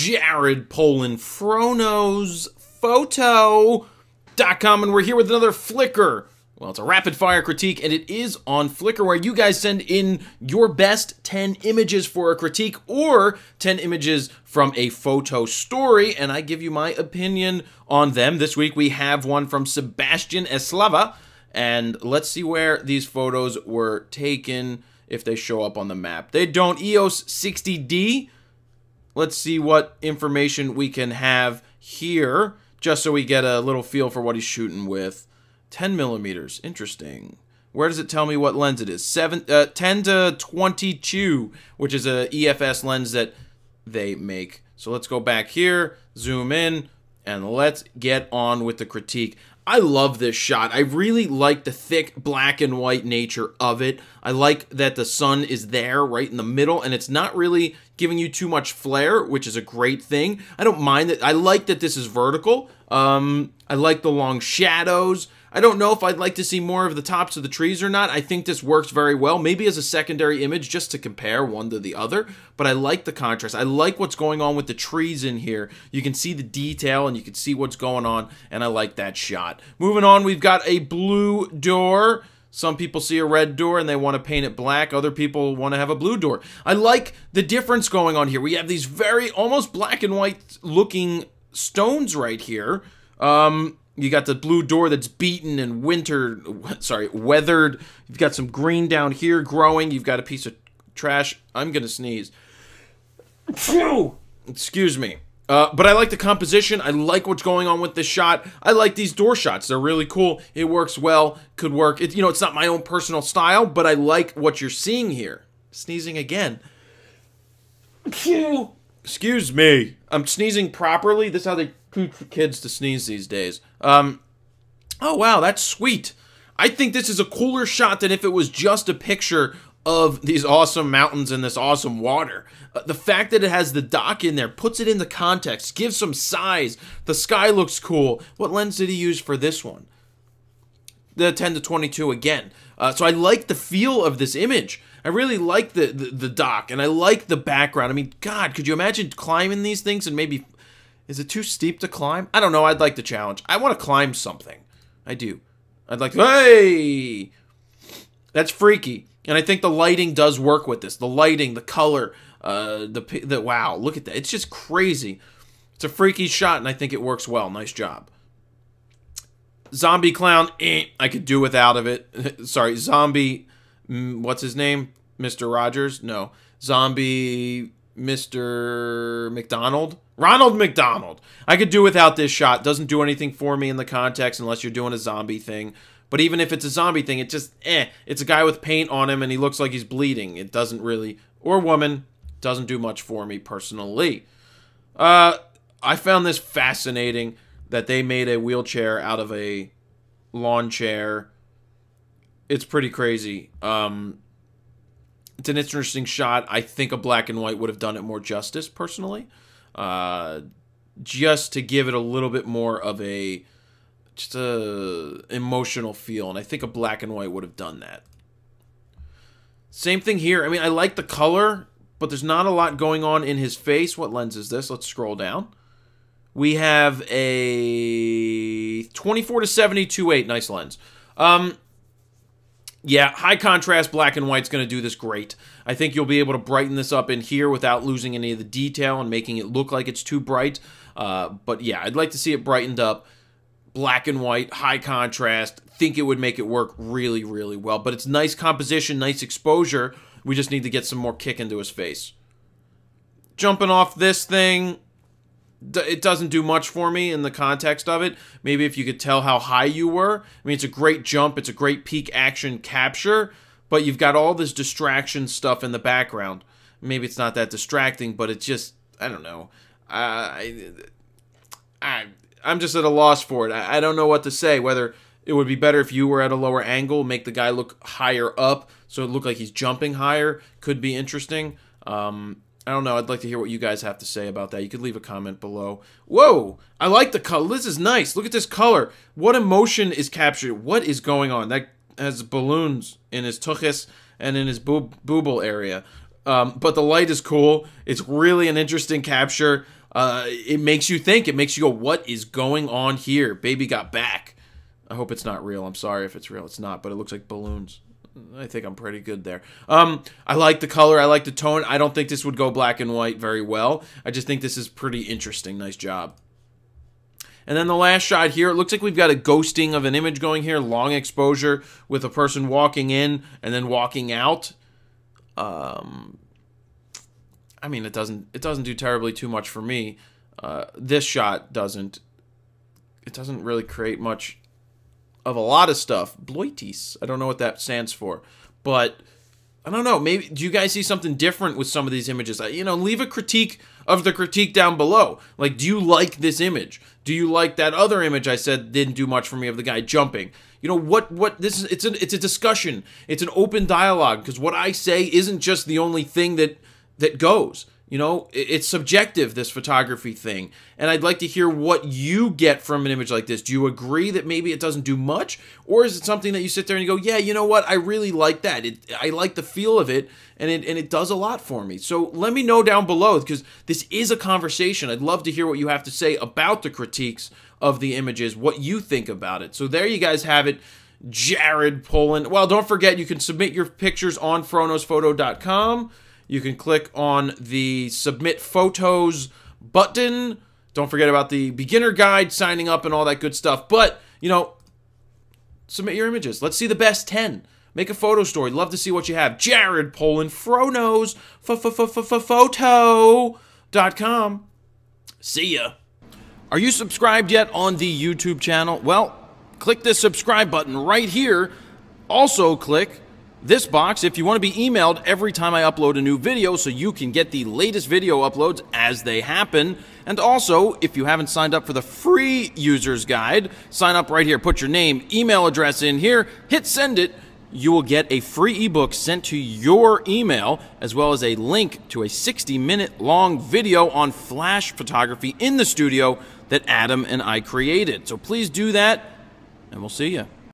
Jared Polin, FroKnowsPhoto.com, and we're here with another Flickr. Well, it's a rapid-fire critique, and it is on Flickr, where you guys send in your best 10 images for a critique, or 10 images from a photo story, and I give you my opinion on them. This week, we have one from Sebastian Eslava, and let's see where these photos were taken, if they show up on the map. They don't. EOS 60D. Let's see what information we can have here, just so we get a little feel for what he's shooting with. 10 millimeters. Interesting. Where does it tell me what lens it is? 10 to 22, which is a EFS lens that they make. So let's go back here, zoom in, and let's get on with the critique. I love this shot. I really like the thick black and white nature of it. I like that the sun is there right in the middle, and it's not really giving you too much flare, which is a great thing. I don't mind that. I like that this is vertical. I like the long shadows. I don't know if I'd like to see more of the tops of the trees or not. I think this works very well, maybe as a secondary image just to compare one to the other, but I like the contrast. I like what's going on with the trees in here. You can see the detail and you can see what's going on, and I like that shot. Moving on, we've got a blue door. Some people see a red door and they want to paint it black. Other people want to have a blue door. I like the difference going on here. We have these very almost black and white looking stones right here. You got the blue door that's beaten and weathered. You've got some green down here growing. You've got a piece of trash. I'm going to sneeze. Excuse me. But I like the composition. I like what's going on with this shot. I like these door shots. They're really cool. It works well. Could work. It's not my own personal style, but I like what you're seeing here. Sneezing again. Excuse me. I'm sneezing properly. This is how they teach kids to sneeze these days. Oh, wow, that's sweet. I think this is a cooler shot than if it was just a picture of these awesome mountains and this awesome water. The fact that it has the dock in there puts it in the context, gives some size. The sky looks cool. What lens did he use for this one? The 10 to 22 again. So I like the feel of this image. I really like the dock, and I like the background. I mean, God, could you imagine climbing these things and maybe... Is it too steep to climb? I don't know. I'd like the challenge. I want to climb something. I do. I'd like to... Hey! That's freaky. And I think the lighting does work with this. The lighting, the color, wow, look at that. It's just crazy. It's a freaky shot, and I think it works well. Nice job. Zombie clown, I could do without of it. Sorry, zombie, what's his name? Mr. Rogers? No. Zombie Mr. McDonald? Ronald McDonald. I could do without this shot. Doesn't do anything for me in the context unless you're doing a zombie thing. But even if it's a zombie thing, it just, It's a guy with paint on him and he looks like he's bleeding. It doesn't really, or woman, doesn't do much for me personally. I found this fascinating that they made a wheelchair out of a lawn chair. It's pretty crazy. It's an interesting shot. I think a black and white would have done it more justice, personally. Just to give it a little bit more of a emotional feel, and I think a black and white would have done that. Same thing here. I mean, I like the color, but there's not a lot going on in his face. What lens is this? Let's scroll down. We have a 24 to 72.8. Nice lens. Yeah, high contrast black and white's going to do this great. I think you'll be able to brighten this up in here without losing any of the detail and making it look like it's too bright. But yeah, I'd like to see it brightened up. Black and white, high contrast. Think it would make it work really, really well. But it's nice composition, nice exposure. We just need to get some more kick into his face. Jumping off this thing, it doesn't do much for me in the context of it. Maybe if you could tell how high you were. I mean, it's a great jump. It's a great peak action capture. But you've got all this distraction stuff in the background. Maybe it's not that distracting, but it's just, I don't know. I'm just at a loss for it. I don't know what to say. Whether it would be better if you were at a lower angle, make the guy look higher up, so it looked like he's jumping higher. Could be interesting. I don't know. I'd like to hear what you guys have to say about that. You could leave a comment below. Whoa! I like the color. This is nice. Look at this color. What emotion is captured? What is going on? That has balloons in his tuchus and in his booble area. But the light is cool. It's really an interesting capture. it makes you think. It makes you go, what is going on here? Baby got back. I hope it's not real. I'm sorry if it's real. It's not, but it looks like balloons. I think I'm pretty good there. I like the color. I like the tone. I don't think this would go black and white very well. I just think this is pretty interesting. Nice job. And then the last shot here, it looks like we've got a ghosting of an image going here. Long exposure with a person walking in and then walking out. I mean, it doesn't do terribly too much for me. This shot doesn't. It doesn't really create much of a lot of stuff. Bloitis. I don't know what that stands for, but I don't know. Maybe do you guys see something different with some of these images? You know, leave a critique of the critique down below. Like, do you like this image? Do you like that other image I said didn't do much for me of the guy jumping? You know, what this is, it's a discussion. It's an open dialogue, because what I say isn't just the only thing that goes. You know, it's subjective, this photography thing. And I'd like to hear what you get from an image like this. Do you agree that maybe it doesn't do much? Or is it something that you sit there and you go, yeah, you know what? I really like that. I like the feel of it, and it does a lot for me. So let me know down below, because this is a conversation. I'd love to hear what you have to say about the critiques of the images, what you think about it. So there you guys have it. Jared Polin. Well, don't forget, you can submit your pictures on FroKnowsPhoto.com. You can click on the Submit Photos button. Don't forget about the beginner guide, signing up, and all that good stuff. But, you know, submit your images. Let's see the best 10. Make a photo story. Love to see what you have. Jared Polin, FroKnowsPhoto.com. See ya. Are you subscribed yet on the YouTube channel? Well, click this subscribe button right here. Also, click this box if you want to be emailed every time I upload a new video, so you can get the latest video uploads as they happen. And also, if you haven't signed up for the free user's guide, sign up right here. Put your name, email address in here, hit send it. You will get a free ebook sent to your email, as well as a link to a 60-minute long video on flash photography in the studio that Adam and I created. So please do that, and we'll see you.